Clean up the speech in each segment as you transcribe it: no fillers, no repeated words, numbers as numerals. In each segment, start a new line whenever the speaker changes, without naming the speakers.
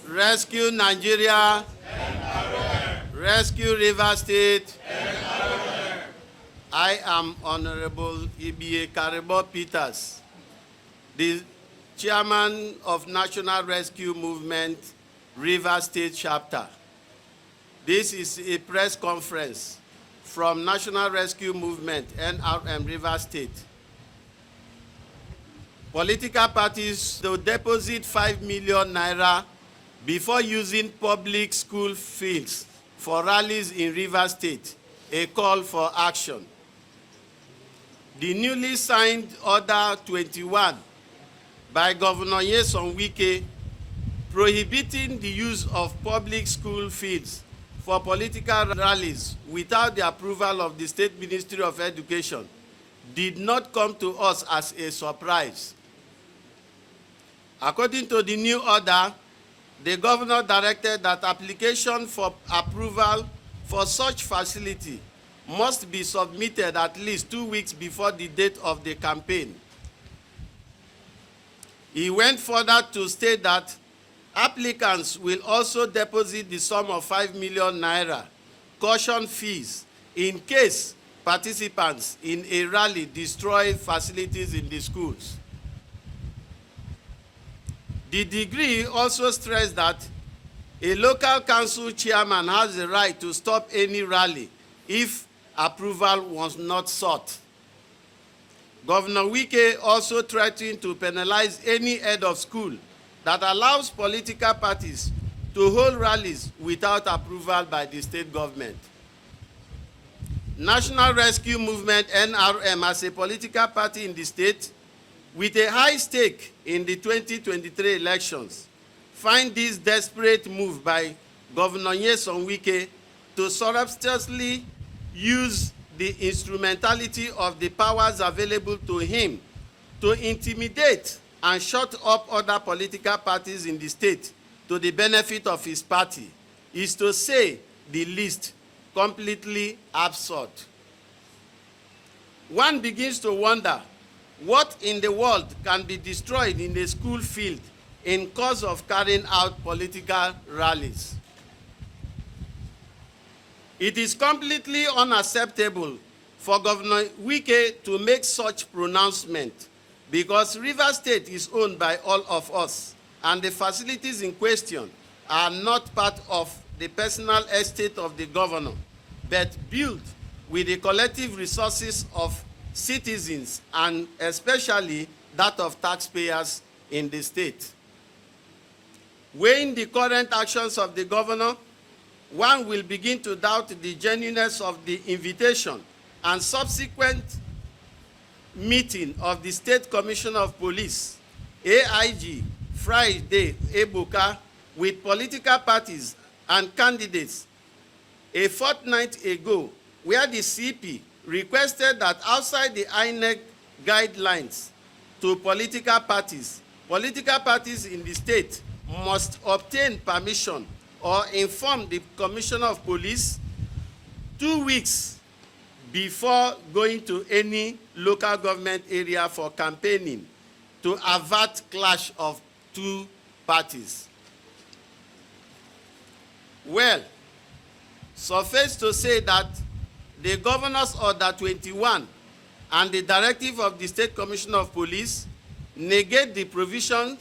Rescue Nigeria. Rescue Rivers State. I am Honorable Ibie Karibo Peters, the Chairman of National Rescue Movement, Rivers State Chapter. This is a press conference from National Rescue Movement, NRM, Rivers State. Political parties to deposit 5 million naira before using public school fields for rallies in Rivers State, a call for action. The newly signed Order 21 by Governor Nyesom Wike prohibiting the use of public school fields for political rallies without the approval of the State Ministry of Education did not come to us as a surprise. According to the new order, the governor directed that application for approval for such facility must be submitted at least 2 weeks before the date of the campaign. He went further to state that applicants will also deposit the sum of 5 million naira caution fees in case participants in a rally destroy facilities in the schools. The decree also stressed that a local council chairman has the right to stop any rally if approval was not sought. Governor Wike also threatened to penalize any head of school that allows political parties to hold rallies without approval by the state government. National Rescue Movement, NRM, as a political party in the state with a high stake in the 2023 elections, find this desperate move by Governor Nyesom Wike to surreptitiously use the instrumentality of the powers available to him to intimidate and shut up other political parties in the state to the benefit of his party is, to say the least, completely absurd. One begins to wonder what in the world can be destroyed in a school field in cause of carrying out political rallies. It is completely unacceptable for Governor Wike to make such pronouncement because Rivers State is owned by all of us and the facilities in question are not part of the personal estate of the governor, but built with the collective resources of citizens and especially that of taxpayers in the state. Weighing the current actions of the governor, one will begin to doubt the genuineness of the invitation and subsequent meeting of the State Commissioner of Police, AIG, Friday, Ebuka, with political parties and candidates a fortnight ago, where the CP requested that outside the INEC guidelines to political parties in the state must obtain permission or inform the Commissioner of Police 2 weeks before going to any local government area for campaigning to avert clash of two parties. Well, suffice to say that the Governor's Order 21 and the directive of the State Commissioner of Police negate the provision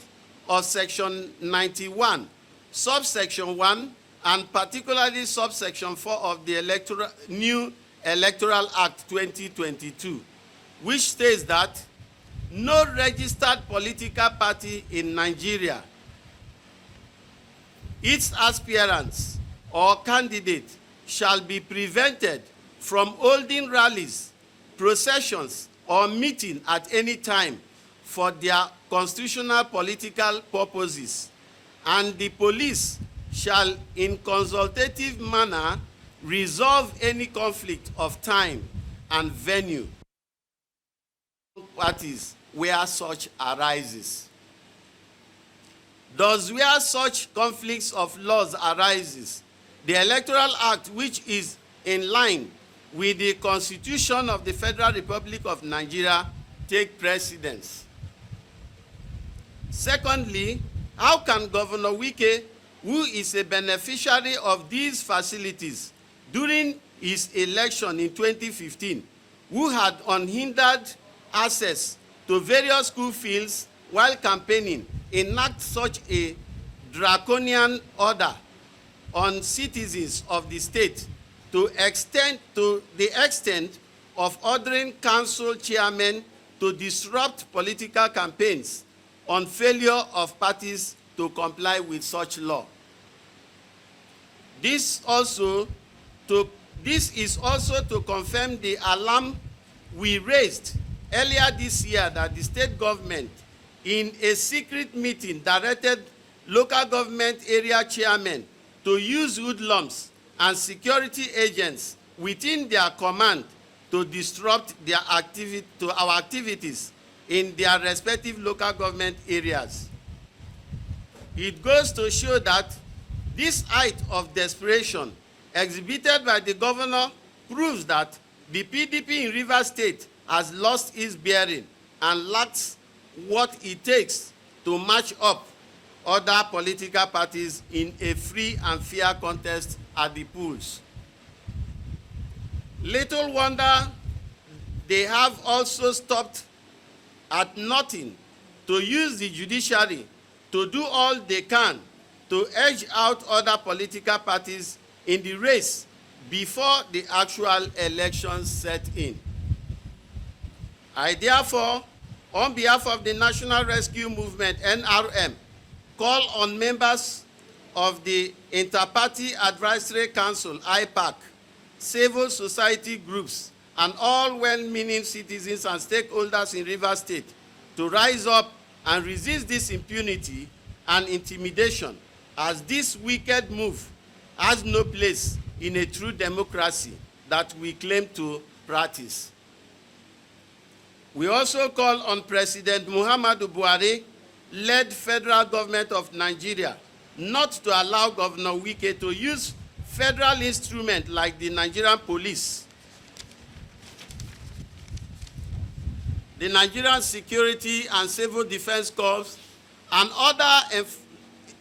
of Section 91, subsection 1, and particularly subsection 4 of the new Electoral Act 2022, which states that no registered political party in Nigeria, its aspirants or candidate shall be prevented from holding rallies, processions, or meeting at any time for their constitutional political purposes, and the police shall in consultative manner resolve any conflict of time and venue parties where such arises. Thus, where such conflicts of laws arises, the Electoral Act, which is in line with the Constitution of the Federal Republic of Nigeria, take precedence. Secondly, how can Governor Wike who is a beneficiary of these facilities during his election in 2015, who had unhindered access to various school fields while campaigning, enact such a draconian order on citizens of the state to the extent of ordering council chairmen to disrupt political campaigns on failure of parties to comply with such law. This is also to confirm the alarm we raised earlier this year that the state government, in a secret meeting, directed local government area chairmen to use hoodlums and security agents within their command to disrupt our activities in their respective local government areas. It goes to show that this height of desperation exhibited by the governor proves that the PDP in Rivers State has lost its bearing and lacks what it takes to match up other political parties in a free and fair contest at the polls. Little wonder they have also stopped at nothing to use the judiciary to do all they can to edge out other political parties in the race before the actual elections set in. I therefore, on behalf of the National Rescue Movement, NRM, call on members of the Inter-Party Advisory Council, IPAC, civil society groups, and all well-meaning citizens and stakeholders in Rivers State to rise up and resist this impunity and intimidation, as this wicked move has no place in a true democracy that we claim to practice. We also call on President Muhammadu Buhari, led federal government of Nigeria, not to allow Governor Wike to use federal instruments like the Nigerian police, the Nigerian Security and Civil Defense Corps, and other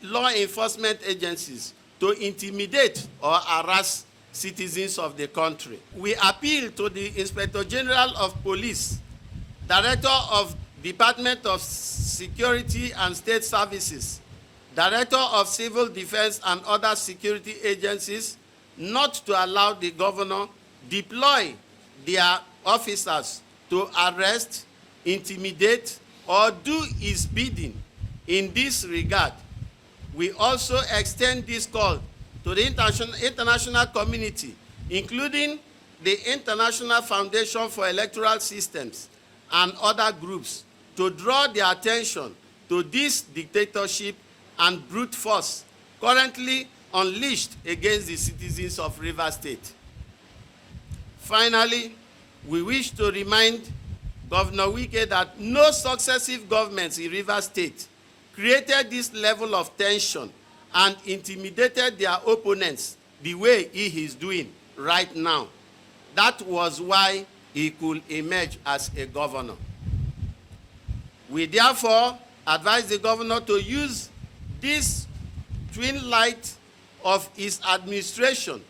law enforcement agencies to intimidate or harass citizens of the country. We appeal to the Inspector General of Police, Director of Department of Security and State Services, Director of Civil Defense and other security agencies not to allow the governor deploy their officers to arrest, intimidate, or do his bidding. In this regard, we also extend this call to the international community, including the International Foundation for Electoral Systems and other groups, to draw their attention to this dictatorship and brute force currently unleashed against the citizens of Rivers State. Finally, we wish to remind Governor Wike that no successive governments in Rivers State created this level of tension and intimidated their opponents the way he is doing right now. That was why he could emerge as a governor. We therefore advise the governor to use this twin light of his administration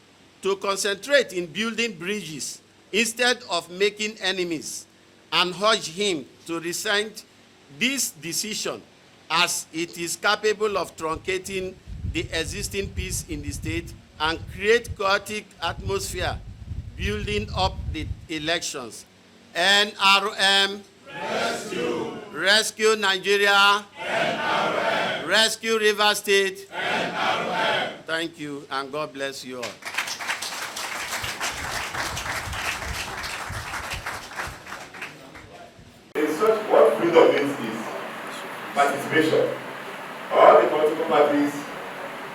to concentrate in building bridges instead of making enemies, and urge him to rescind this decision, as it is capable of truncating the existing peace in the state and create chaotic atmosphere building up the elections. NRM, rescue. Rescue Nigeria. NRM. Rescue Rivers State. NRM. Thank you, and God bless you all.
In such, what freedom means is participation. All the political parties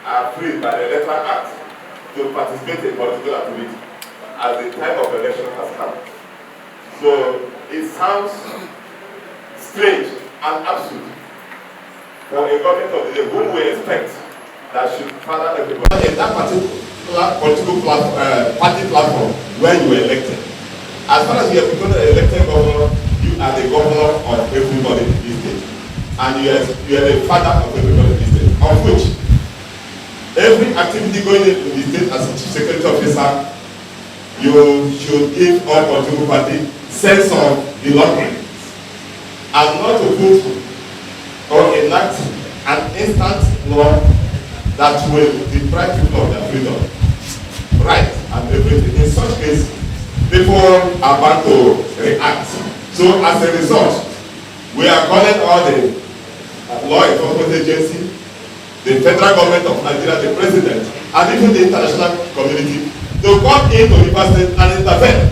are free by the Electoral Act to participate in political activity as the time of election has come. So it sounds strange and absurd for a government of the day whom we expect that should father everybody. In that particular political party platform where you were elected, as far as you have become an elected governor, you are the governor of everybody in this state. And you are the father of everybody in this state, of which every activity going in the state as a chief security officer, you should give all political party sense of belonging and not to put or enact an instant law that will deprive people of their freedom, right, and everything. In such case, people are bound to react. So as a result, we are calling all the law enforcement agency, the federal government of Nigeria, the president, and even the international community to come into Rivers State and intervene.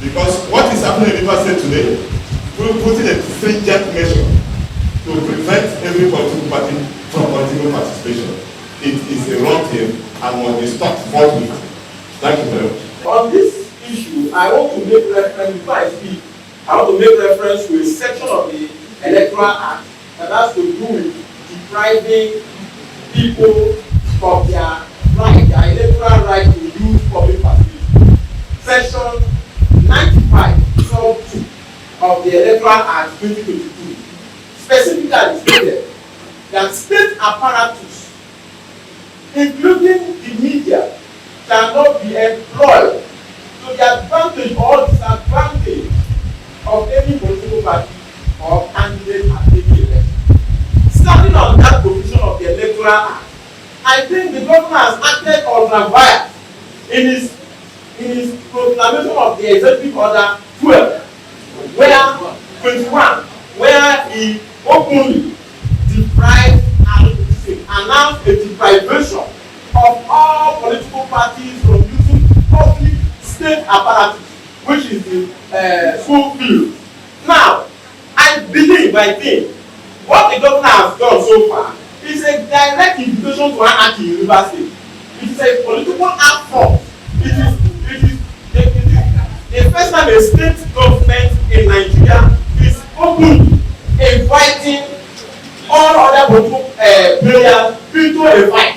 Because what is happening in Rivers State today, we're putting a stringent measure to prevent every political party from political participation. It is a wrong thing and must be stopped forthwith. Thank you very much.
On this issue, I want to make reference, before I speak, I want to make reference to a section of the Electoral Act that has to do with depriving people of their right, their electoral right to use public facilities. Section 95, sub 2 of the Electoral Act 2022 specifically stated that state apparatus, including the media, cannot be employed to the advantage or disadvantage of any political party or candidate at any election. Standing on that provision of the Electoral Act, I think the governor has acted ultra-vires in his proclamation of the Executive Order 12, where 21, where he openly deprived and announced a deprivation of all political parties from using public state apparatus, which is the school field. Now, I think, what the governor has done so far is a direct invitation to anarchy in Rivers State. It is a political act form. It is the first time a state government in Nigeria is openly inviting all other political players into a fight.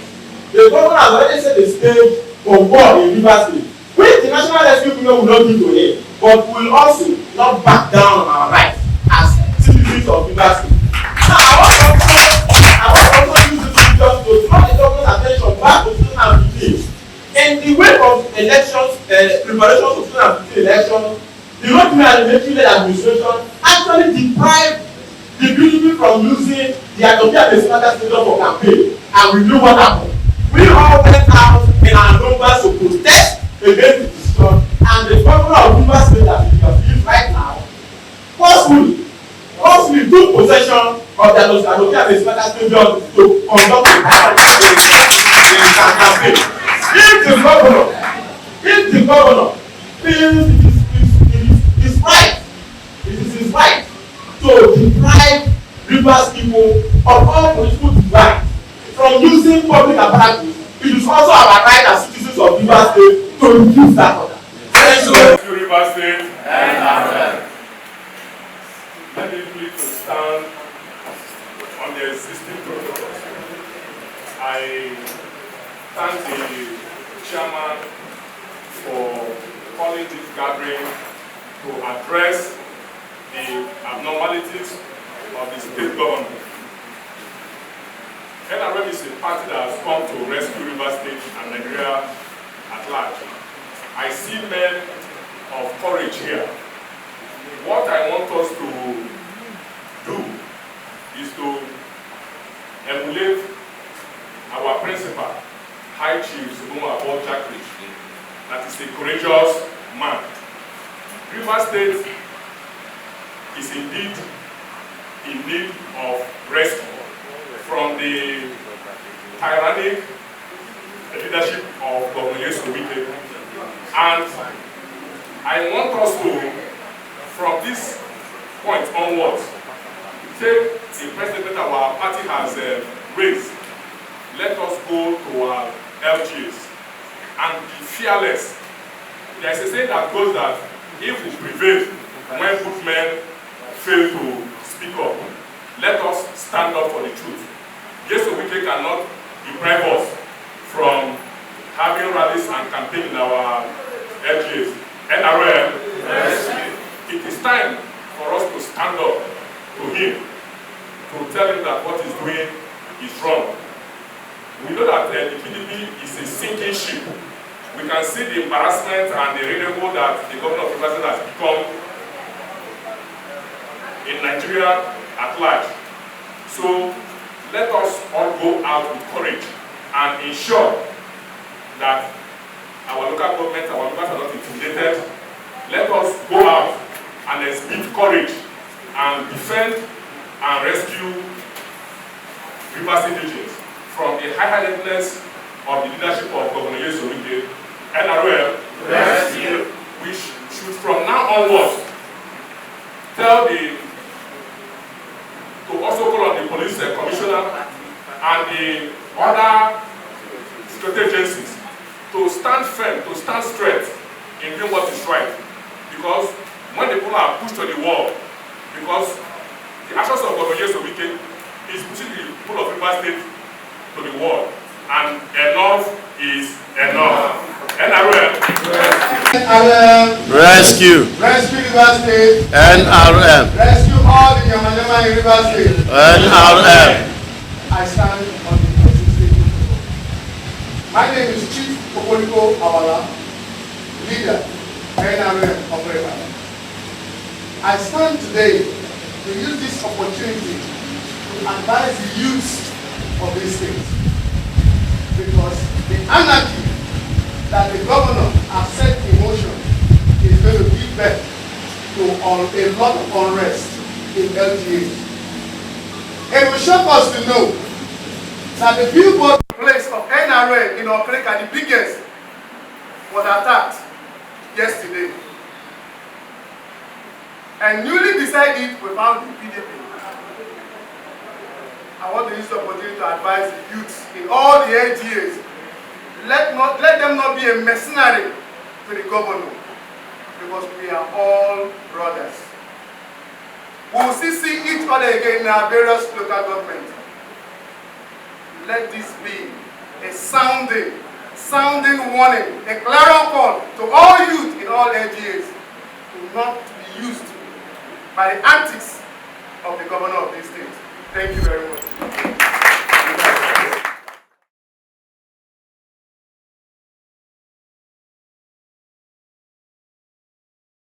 The governor has already set the stage for war in Rivers State, which the National Rescue Union will not give to him, but will also not back down on our rights as citizens of Rivers State. Now, I want to also use this video to draw the government's attention back to 2015. In the wake of elections, preparations of 2015 elections, the Rotimi and military administration actually deprived the PDP from using the Atopia Pesmata Stadium for campaign, and we knew what happened. We all went out in our numbers to protest against the decision, and the governor of Rivers State that we are seeing right now forcefully took possession of the Atopia Pesmata Stadium to conduct a campaign. If the governor feels it is right, it is his right to deprive Rivers people of all political device from using public apparatus, it is also our right as citizens of Rivers State to refuse that order. Thank you.
Rivers State and let me please to stand on the existing protocols. I thank the chairman for calling this gathering to address the abnormalities of the state government. NRM is a party that has come to rescue Rivers State and Nigeria at large. I see men of courage here. What I want us to do is to emulate our principal, High Chief Suboma Abol Jakri, that is a courageous man. Rivers State is indeed in need of rescue from the tyrannic leadership of Governor Yesu Wike. And I want us to, from this point onwards, take the precedent our party has raised. Let us go to our LGAs and be fearless. There is a saying that goes that if we prevail when good men fail to speak up, let us stand up for the truth. Yesu Wike cannot deprive us from having rallies and campaigning in our LGAs. NRM, yes. It is time for us to stand up to him, to tell him that what he's doing is wrong. We know that the PDP is a sinking ship. We can see the embarrassment and the ridicule that the governor of Rivers State has become in Nigeria at large. So let us all go out with courage and ensure that our local government, our members are not intimidated. Let us go out and exhibit courage and defend and rescue Rivers State agents from the high-handedness of the leadership of Governor Nyesom Wike. NRL, we should from now onwards tell to also call on the police commissioner and the other security agencies to stand firm, to stand straight in doing what is right. Because when the people are pushed to the wall, because the actions of Governor Nyesom Wike is pushing the people of Rivers State to the wall, and enough is enough. NRL.
Rescue.
Rescue Rivers State.
NRM.
Rescue all the Yamayama in Rivers State.
NRM.
I stand on the Osun State. My name is Chief Okoliko Awala, leader, NRM operator. I stand today to use this opportunity to advise the youth of this state, because the anarchy that the governor has set in motion is going to give birth to a lot of unrest in LGA. It will shock us to know that the billboard place of NRL in Okrika, the biggest, was attacked yesterday. And newly beside it, we found the PDP. I want to use the opportunity to advise the youths in all the LGAs. Let them not be a mercenary to the governor, because we are all brothers. We will still see each other again in our various local governments. Let this be a sounding warning, a clarion call to all youth in all LGAs to not be used by the antics of the governor of this state. Thank you very much.